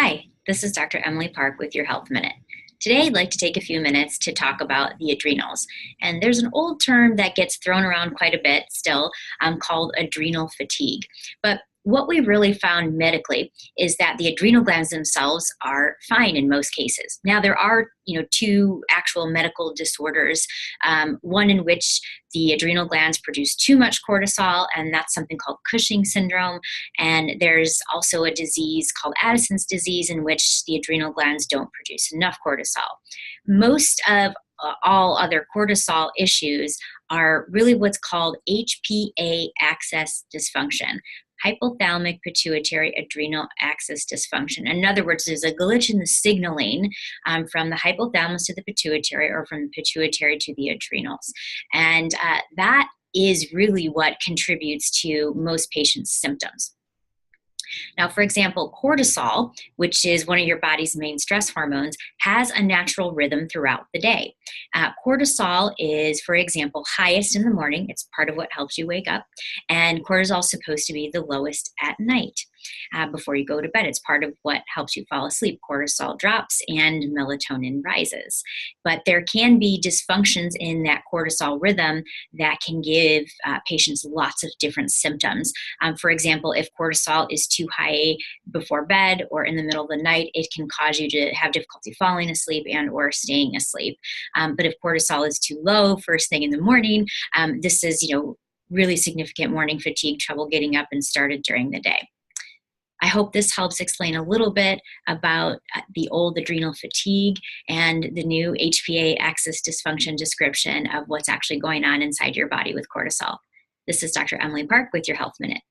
Hi, this is Dr. Emily Parke with your Health Minute. Today, I'd like to take a few minutes to talk about the adrenals. And there's an old term that gets thrown around quite a bit still called adrenal fatigue. But what we really found medically is that the adrenal glands themselves are fine in most cases. Now, there are two actual medical disorders, one in which the adrenal glands produce too much cortisol, and that's something called Cushing syndrome. And there's also a disease called Addison's disease in which the adrenal glands don't produce enough cortisol. Most of all other cortisol issues are really what's called HPA axis dysfunction. Hypothalamic-pituitary-adrenal axis dysfunction. In other words, there's a glitch in the signaling from the hypothalamus to the pituitary, or from the pituitary to the adrenals. And that is really what contributes to most patients' symptoms. Now, for example, cortisol, which is one of your body's main stress hormones, has a natural rhythm throughout the day. Cortisol is, for example, highest in the morning. It's part of what helps you wake up. And cortisol is supposed to be the lowest at night. Before you go to bed. It's part of what helps you fall asleep. Cortisol drops and melatonin rises. But there can be dysfunctions in that cortisol rhythm that can give patients lots of different symptoms. For example, if cortisol is too high before bed or in the middle of the night, it can cause you to have difficulty falling asleep and or staying asleep. But if cortisol is too low first thing in the morning, this is really significant morning fatigue, trouble getting up and started during the day. I hope this helps explain a little bit about the old adrenal fatigue and the new HPA axis dysfunction description of what's actually going on inside your body with cortisol. This is Dr. Emily Parke with your Health Minute.